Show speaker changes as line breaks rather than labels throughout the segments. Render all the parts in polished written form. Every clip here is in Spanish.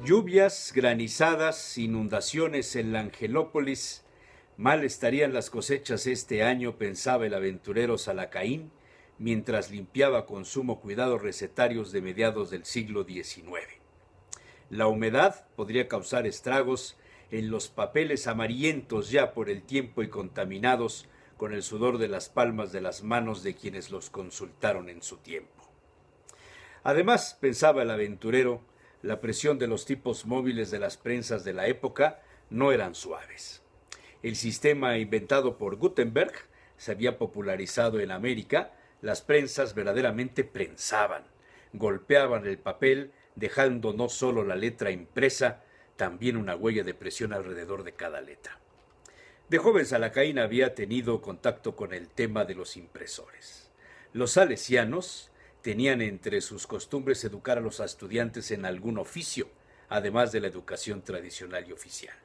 Lluvias, granizadas, inundaciones en la Angelópolis. Mal estarían las cosechas este año, pensaba el aventurero Salacaín, mientras limpiaba con sumo cuidado recetarios de mediados del siglo XIX. La humedad podría causar estragos en los papeles amarillentos ya por el tiempo y contaminados con el sudor de las palmas de las manos de quienes los consultaron en su tiempo. Además, pensaba el aventurero, la presión de los tipos móviles de las prensas de la época no eran suaves. El sistema inventado por Gutenberg se había popularizado en América. Las prensas verdaderamente prensaban, golpeaban el papel, dejando no solo la letra impresa, también una huella de presión alrededor de cada letra. De joven Salacaín había tenido contacto con el tema de los impresores. Los salesianos tenían entre sus costumbres educar a los estudiantes en algún oficio, además de la educación tradicional y oficial.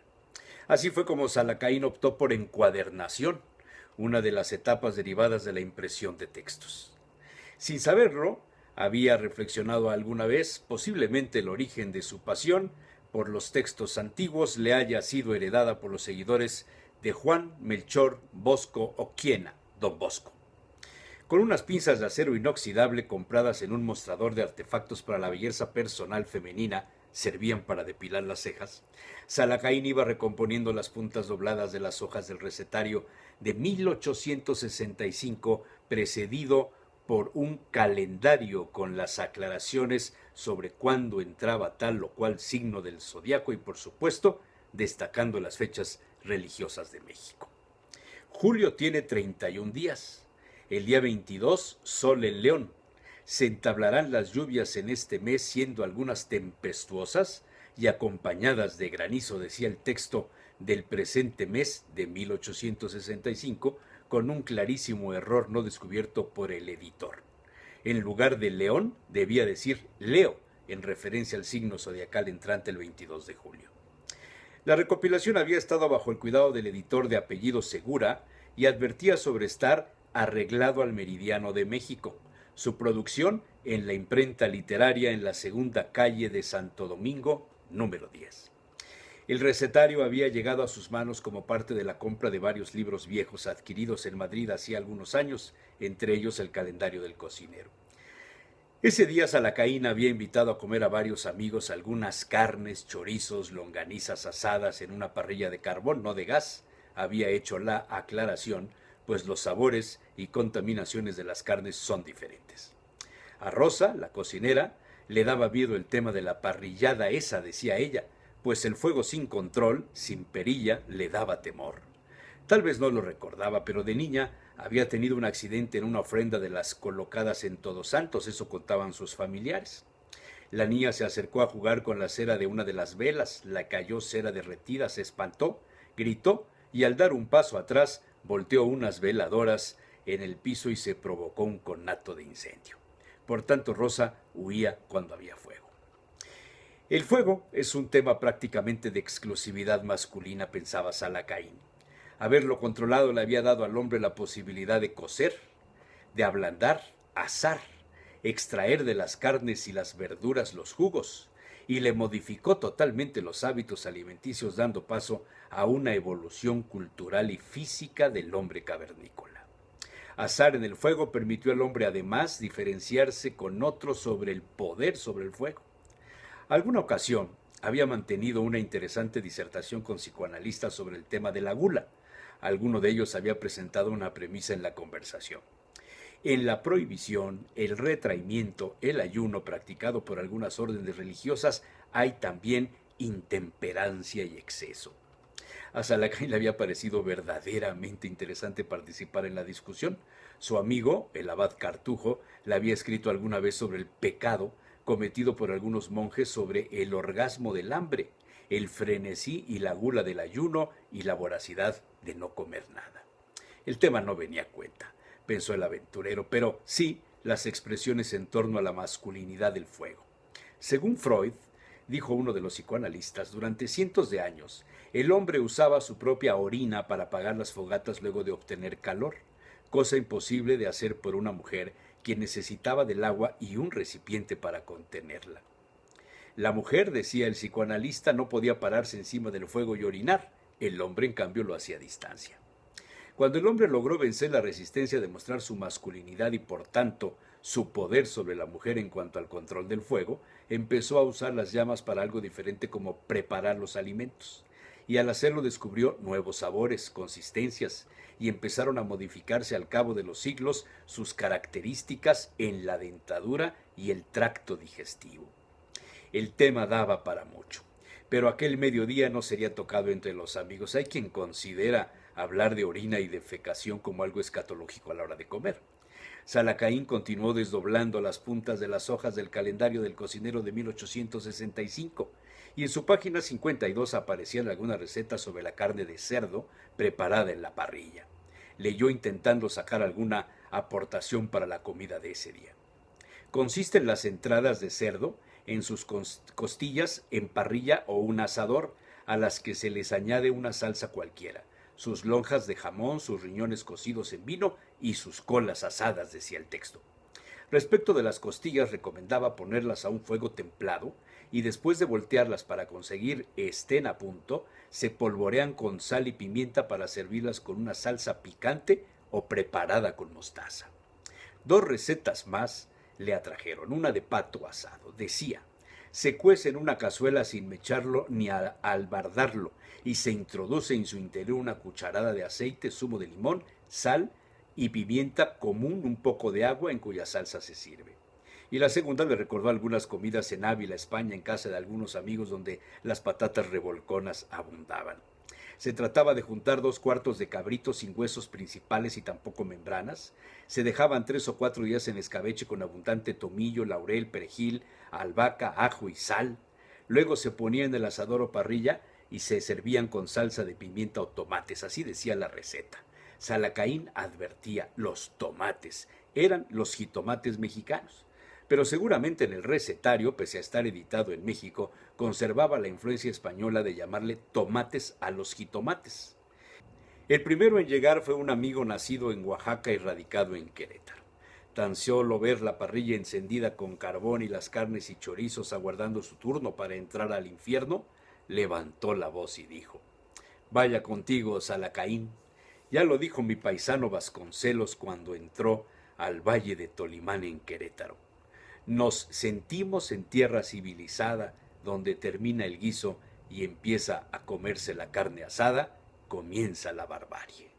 Así fue como Salacaín optó por encuadernación, una de las etapas derivadas de la impresión de textos. Sin saberlo, había reflexionado alguna vez, posiblemente el origen de su pasión por los textos antiguos le haya sido heredada por los seguidores de Juan Melchor Bosco Oquiena, Don Bosco. Con unas pinzas de acero inoxidable compradas en un mostrador de artefactos para la belleza personal femenina, servían para depilar las cejas, Salacaín iba recomponiendo las puntas dobladas de las hojas del recetario de 1865, precedido por un calendario con las aclaraciones sobre cuándo entraba tal o cual signo del zodiaco y, por supuesto, destacando las fechas religiosas de México. Julio tiene 31 días. El día 22, sol en León. Se entablarán las lluvias en este mes, siendo algunas tempestuosas y acompañadas de granizo, decía el texto del presente mes de 1865, con un clarísimo error no descubierto por el editor. En lugar de León, debía decir Leo, en referencia al signo zodiacal entrante el 22 de julio. La recopilación había estado bajo el cuidado del editor de apellido Segura y advertía sobre estar arreglado al meridiano de México. Su producción en la imprenta literaria en la segunda calle de Santo Domingo, número 10. El recetario había llegado a sus manos como parte de la compra de varios libros viejos adquiridos en Madrid hacía algunos años, entre ellos el calendario del cocinero. Ese día Salacaín había invitado a comer a varios amigos algunas carnes, chorizos, longanizas asadas en una parrilla de carbón, no de gas. Había hecho la aclaración, pues los sabores y contaminaciones de las carnes son diferentes. A Rosa, la cocinera, le daba miedo el tema de la parrillada esa, decía ella, pues el fuego sin control, sin perilla, le daba temor. Tal vez no lo recordaba, pero de niña había tenido un accidente en una ofrenda de las colocadas en Todos Santos, eso contaban sus familiares. La niña se acercó a jugar con la cera de una de las velas, la cayó cera derretida, se espantó, gritó y al dar un paso atrás volteó unas veladoras en el piso y se provocó un conato de incendio. Por tanto, Rosa huía cuando había fuego. El fuego es un tema prácticamente de exclusividad masculina, pensaba Salacaín. Haberlo controlado le había dado al hombre la posibilidad de cocer, de ablandar, asar, extraer de las carnes y las verduras los jugos, y le modificó totalmente los hábitos alimenticios, dando paso a una evolución cultural y física del hombre cavernícola. Asar en el fuego permitió al hombre además diferenciarse con otros sobre el poder sobre el fuego. Alguna ocasión había mantenido una interesante disertación con psicoanalistas sobre el tema de la gula. Alguno de ellos había presentado una premisa en la conversación. En la prohibición, el retraimiento, el ayuno practicado por algunas órdenes religiosas, hay también intemperancia y exceso. A Salacaín le había parecido verdaderamente interesante participar en la discusión. Su amigo, el abad Cartujo, le había escrito alguna vez sobre el pecado cometido por algunos monjes sobre el orgasmo del hambre, el frenesí y la gula del ayuno y la voracidad de no comer nada. El tema no venía a cuenta, pensó el aventurero, pero sí las expresiones en torno a la masculinidad del fuego. Según Freud, dijo uno de los psicoanalistas, durante cientos de años, el hombre usaba su propia orina para apagar las fogatas luego de obtener calor, cosa imposible de hacer por una mujer quien necesitaba del agua y un recipiente para contenerla. La mujer, decía el psicoanalista, no podía pararse encima del fuego y orinar, el hombre en cambio lo hacía a distancia. Cuando el hombre logró vencer la resistencia de mostrar su masculinidad y por tanto su poder sobre la mujer en cuanto al control del fuego, empezó a usar las llamas para algo diferente como preparar los alimentos. Y al hacerlo descubrió nuevos sabores, consistencias, y empezaron a modificarse al cabo de los siglos sus características en la dentadura y el tracto digestivo. El tema daba para mucho, pero aquel mediodía no sería tocado entre los amigos. Hay quien considera hablar de orina y defecación como algo escatológico a la hora de comer. Salacaín continuó desdoblando las puntas de las hojas del calendario del cocinero de 1865, y en su página 52 aparecían algunas recetas sobre la carne de cerdo preparada en la parrilla. Leyó intentando sacar alguna aportación para la comida de ese día. Consisten las entradas de cerdo en sus costillas en parrilla o un asador, a las que se les añade una salsa cualquiera, sus lonjas de jamón, sus riñones cocidos en vino y sus colas asadas, decía el texto. Respecto de las costillas, recomendaba ponerlas a un fuego templado y después de voltearlas para conseguir estén a punto, se polvorean con sal y pimienta para servirlas con una salsa picante o preparada con mostaza. Dos recetas más le atrajeron, una de pato asado. Decía, se cuece en una cazuela sin mecharlo ni albardarlo y se introduce en su interior una cucharada de aceite, zumo de limón, sal y pimienta común, un poco de agua en cuya salsa se sirve. Y la segunda le recordó algunas comidas en Ávila, España, en casa de algunos amigos donde las patatas revolconas abundaban. Se trataba de juntar 2 cuartos de cabrito sin huesos principales y tampoco membranas. Se dejaban 3 o 4 días en escabeche con abundante tomillo, laurel, perejil, albahaca, ajo y sal. Luego se ponía en el asador o parrilla y se servían con salsa de pimienta o tomates, así decía la receta. Salacaín advertía, los tomates eran los jitomates mexicanos. Pero seguramente en el recetario, pese a estar editado en México, conservaba la influencia española de llamarle tomates a los jitomates. El primero en llegar fue un amigo nacido en Oaxaca y radicado en Querétaro. Tan solo ver la parrilla encendida con carbón y las carnes y chorizos aguardando su turno para entrar al infierno, levantó la voz y dijo, «Vaya contigo, Salacaín. Ya lo dijo mi paisano Vasconcelos cuando entró al valle de Tolimán en Querétaro. Nos sentimos en tierra civilizada, donde termina el guiso y empieza a comerse la carne asada, comienza la barbarie».